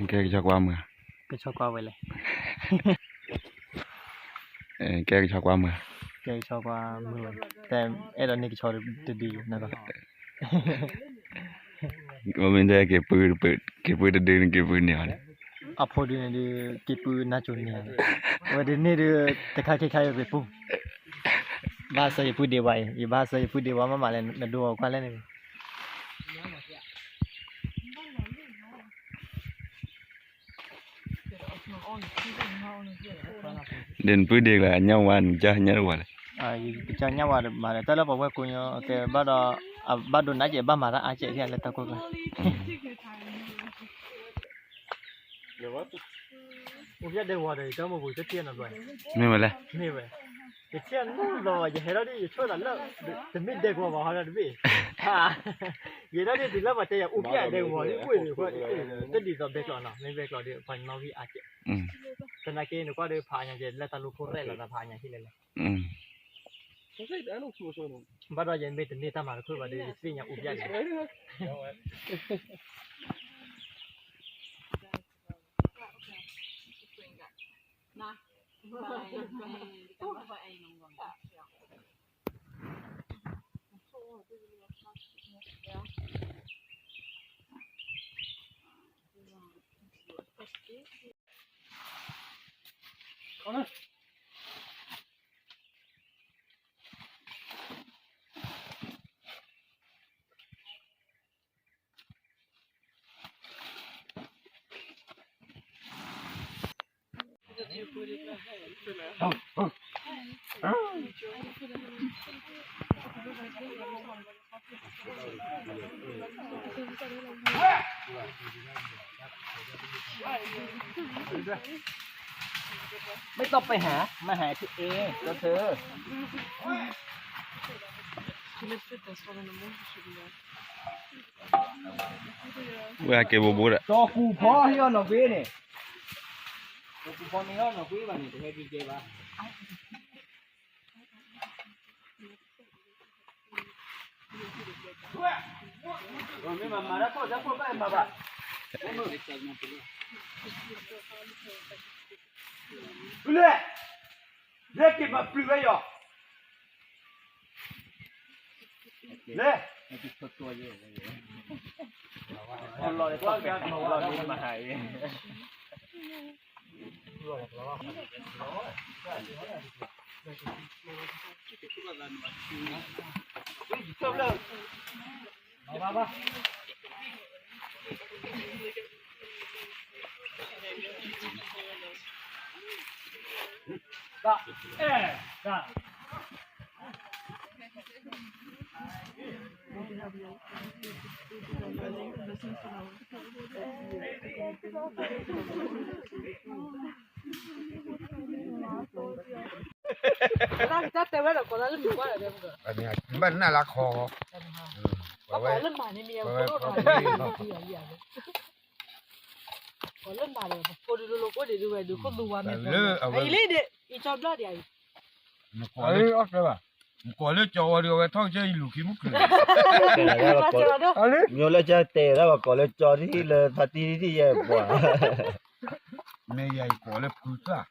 แกก็ชอบว่ามือก็ชอบกว่าไว้เลยแกก็ชอบว่ามือแกก็ชอบกว่ามือแต่ไอ้ตอนนี้ก็ชอบดีๆนะครับว่ามันจะเก็บปืนเปิดดื้อเก็บปืนเนี่ยอะพอดีนี่กิปูนาจุนเนี่ยว่าดินี่ตะคายๆไปปุ๊บาซะพูดดีไว้อีบาซะพูดดีว่ามาแล้วนะดูกว่าแล้วนี่เดินปืนเด็กละnhauวันจะnhauว่าเลยจะnhauว่ามาแล้วแต่ละบอกว่ากูเนี่ยโอเคบาดนะเจบามาอาเจเนี่ยแล้วตะกูเดี๋ยวว่า我觉得我的根本不是天了，没没来，没没，这天路了，也黑了的，出来了，这没得过嘛，好像是没，哈，也那的对了嘛，这样无边的我的贵的话，这里头别讲了，没别讲的，反正老比阿姐，แต่那个你过的爬上去，那他路口来了，他爬上去了，我说这路说说呢，把那人没得你他妈的去把这谁样无边的。นะไปไอ้น้องวังเอาเลยไม่ต้องไปหามาหาที่เองแล้วเธอว่าเก็บบ่ละจอกูพอให้เอาหน่อยนี่จอกูพอนี่เอาหน่อยว่านี่จะให้ดีเจบ่ไม่มาแล้วก็จะพูดไปมาบ่เลยเด็กที่มาปลื้มอยู่เลยตัวเยอะรอเลยก็รอดูมาหายจบแล้วมาDa, da. Anh bên này là kho. Có lên bài này miệng có đốt bài. Có lên bài này, cô đi lô cô để đưa về đưa con đùa miệng. Ấy lấy để đi cho đó đi. Ấy ốc đấy bà. Có lấy cho đưa về thôi chứ lù kim mất cười. Nhiều lấy cho tè đó mà có lấy cho thì là thật đi vậy quả. Mẹ vậy có lấy phun ra.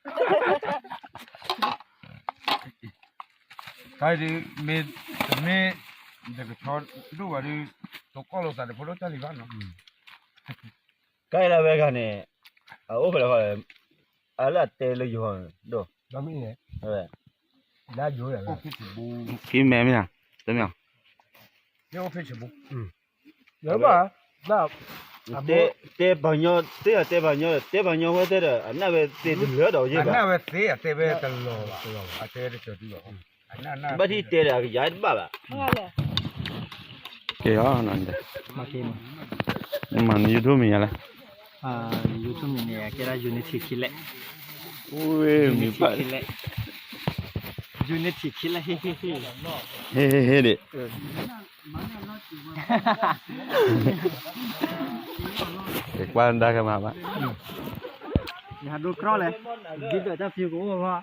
Cái đi mẹ cái cho đu vào đi tôi có lúc tại phố cho đi vào nó. Cái là về cái này ô phải là à là tè lấy vô đồ. Đó mới này. Rồi. Đã vô rồi. Kim mẹ mấy à?怎么样？ Nếu phải chụp. Nhớ bà. Nào. Tè bao nhiêu có tè đó. Anh nào về tè lửa đầu chứ bà. Anh nào về tè về tè lò. À tè để cho lò. Bà thì tè là cái giá bà. Cái đó nó vậy. Nhưng mà YouTube mình là YouTube mình cái là Unity Killer. Ui, mình phải Unity Killer he đấy. Để qua đây cái mà bạn. Nhà đồ cro này, đi đợi ta phiêu cũng không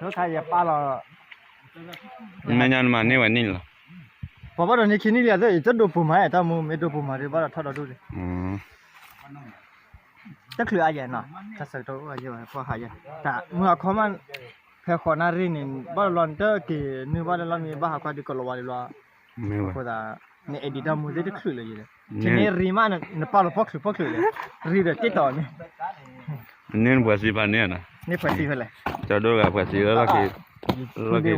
nó khai giờ ba là. Mà nhà mà nếu anh nín là. Bà bắt đầu như khi này là rất đồ phù mai, ta mua mấy đồ phù mai thì bắt đầu thắt đầu đi. ตะคืออาเยเนาะถ้าสักตัวอาเยพอหายแต่เมื่อเขามันแค่ขอนารีนี่บ่ลอนเตอร์กี่นึกว่าแล้วมีบ่หาควาดิกลวาลิลา แม่ว่า ก็ได้ในเอดิตามูได้คือเลยทีนี้รีมานะปาลพกคือเลยรีเดติดต่อนี่ เน้นบ่สิบาเนี่ยนะ นี่ภาษีเท่าไหร่ เจ้าดูกับบ่สิแล้วก็ พูดดี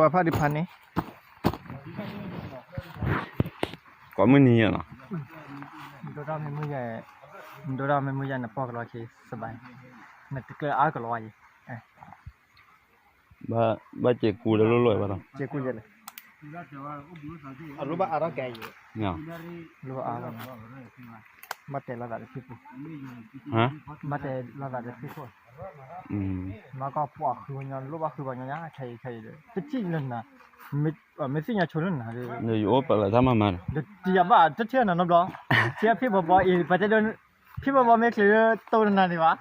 ว่าพาดิพันนี่ ก็มื้อนี้เนาะ โดราไม่มือใหญ่นะปอกรอเคสบายนักก็อากลอย บ่เจกูแล้วรวยบ่ล่ะ เจกูเลยรู้ว่าอะไรแกอยู่ เนาะ รู้ว่าอะไรมาเตลาดาพิปู ฮะ มาเตลาดาพิปู มาก็ปอกคือยันรู้ว่าคือว่ายันใครเลยจะจีนนั่นนะไม่สิ่งอย่าชนนั่นนะ เนี่ยอยู่ปะละทำมา เดี๋ยวจะบ้าจะเที่ยวนั่นน้องเที่ยวพี่บอกอีปัจจัยโดนพี่บอกไม่เคยโตนั่นนี่วะ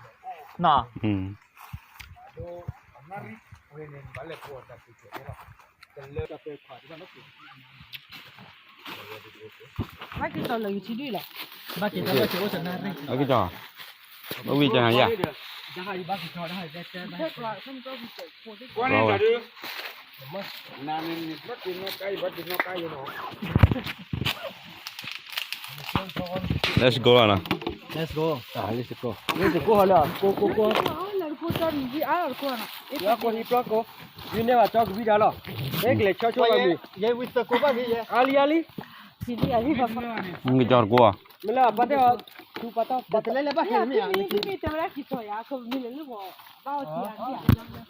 น่ะ ไม่กินตอนเลยชิดีแหละ บ้ากินแล้วจะโอ้ชนะเลย เอากี่จ่อบ่วิจังหยัง จะให้บ้ากินชอได้ได้ แค่กว่าฉันก็มีแต่คนที่ Quan này là đưa. Nam nên bắt đi nó cay you know. Let's go ล่ะ Let's go let's go 好了 go แล้วก็ตอนนี้อ่ะก็นะ ya ko ni plako you never talk with ala ekle cho ba mi ye with ko ba mi ye ali ชิดีอะไรแบบ มึงกี่จ่อกูอ่ะ mela pate tu pata batle le ba he mi ya นี่ที่จะรักที่ตัวอยากเขามีเลยลูกบอกบ้าที่อ่ะ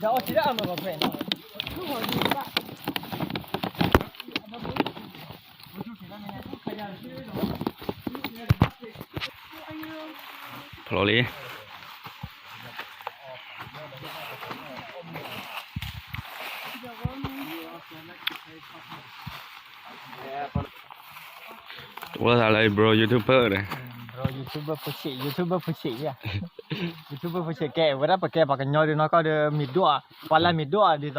da o ti da ama ba fe ลูกบอกดีว่า พลอลีว่าอะไร bro youtuber เลย bro youtuber pushi ya youtuber pushi ke wala pa ke pa ka nyo de no ko de mi do wala mi do di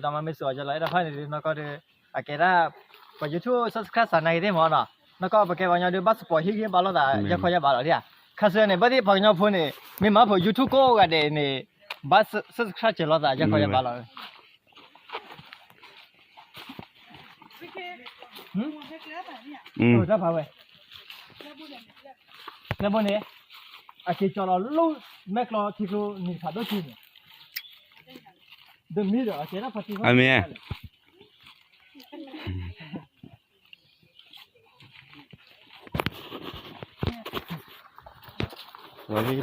da ma me so ja la da fa ni no ko de akera pa youtube subscribe sa nai de mo no no ko pa ke pa nyo de ba support hi ba lo da ya kho ya ba lo dia kha so ne ba di pa nyo phone ne me ma pho youtube ko ga de ne ba subscribe je lo da ya kho ya ba lo ได้ป่ะเว้ยแล้วบนนี้อาชีพจอร์ลูแม็กลอที่กูนี่ขาดด้วยจริงเดิมมีเด้ออาชีพน่ะพัฒนา อันนี้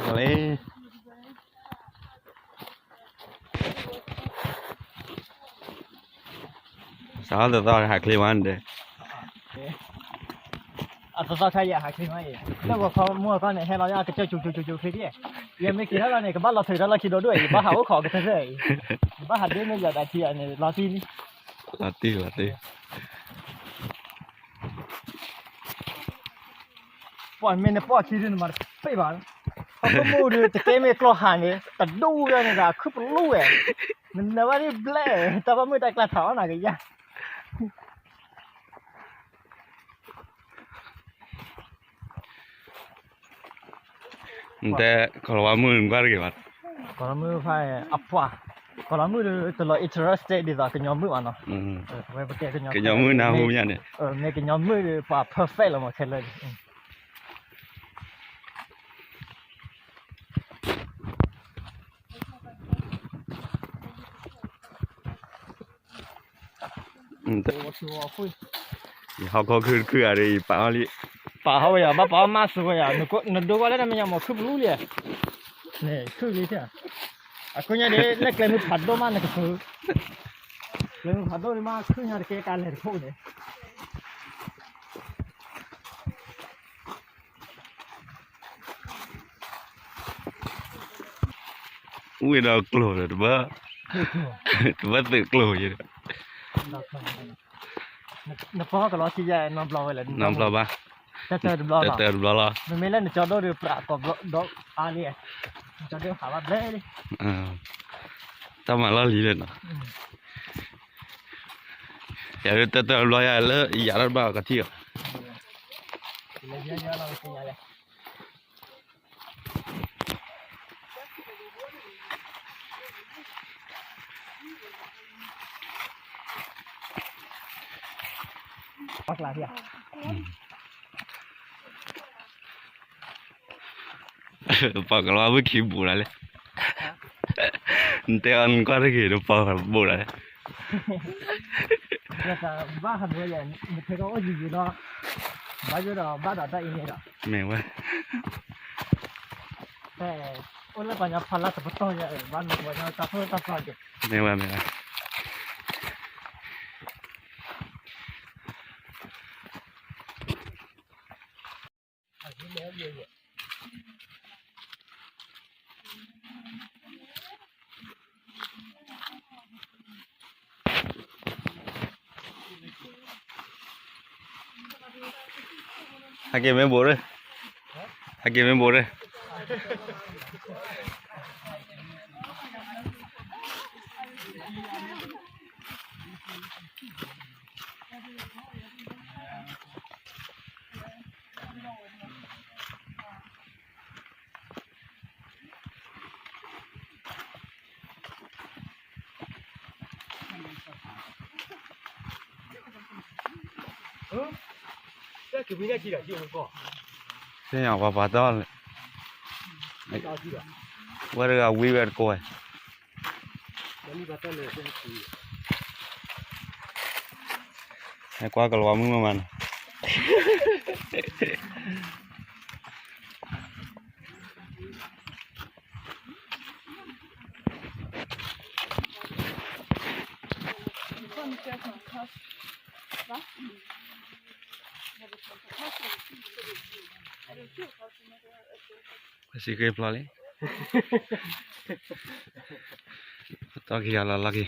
พลอลีสาวตัวหักคลีวันเด้啊，早早开业还可以买耶。那我靠，莫讲呢，还老家个叫就可以的。也没其他了呢，个把老头了去到对，把下我考个特色，把下边那个大体啊，那老弟。老弟。外面的包起的嘛，背吧。他不摸的，这给没搞喊的，他路的那个可不路哎，那玩意不来，他把没带个头那个呀。แต่ขอว่ามือมันก็กี่บาท Kalau mu fai apa? Kalau mu kalau interested di tak kenyamu ano. Sampai pakai kenyamu. ก็ยอมมือหน้าหูเนี่ยเนี่ย Ni kenyamu pa perfect lah macam lah. แต่ 我说我会。 เขาก็คืออะไรป่าวลิ 把好呀，把马死过呀，那多过来他们讲嘛，去不路了。呢，去一下。啊，คนยังเด็กเลยมีผัดโดมาเนี่ยก็คือเลยมีผัดโดมาขึ้นยังเกการเลยพูดเนี่ย อุ้ยเรากลัวเลยบ้าตึกกลัวอยู่ nó có cái lo chi vậy nó blo vậy là น้ำปลาบ้า จะเจอ blo เติร์ดบลอ มันไม่เล่นจะโดนปลาก็โดนอะไรจะโดนหาว่าเล่ดิ ทำมาล้อลีเลยเนาะอย่าเติร์ดบลออย่าเลยอย่าระบาดกระเทียม เลยเยอะๆเราเป็นยังไง ปักลาเฮีย Pakala bu ki burale. Nte an kar ki do pakala burale. แล้วก็บ้าหันหัวใหญ่มันเทก็โอ้ยอยู่เนาะบ้าอยู่เนาะบ้าต่อได้อีนี่เนาะ Me wa. แต่โอ้แล้วปัญญาพันละแต่บ่ต้องอย่าบ้านมันว่าตาเพิ่นตาฟ้าอยู่ Me wa me wa. อันนี้แล้วเยอะ Hake me bore. Hake me bore. Thế cái bên này chỉ là gì không có. Se ya wa pa dal. Đó chỉ là. Wa ga wi wer ko. Đây bắt đầu là cái gì. Ai qua ka lo mu man. Kasi kay plale. Tak ya la lagi.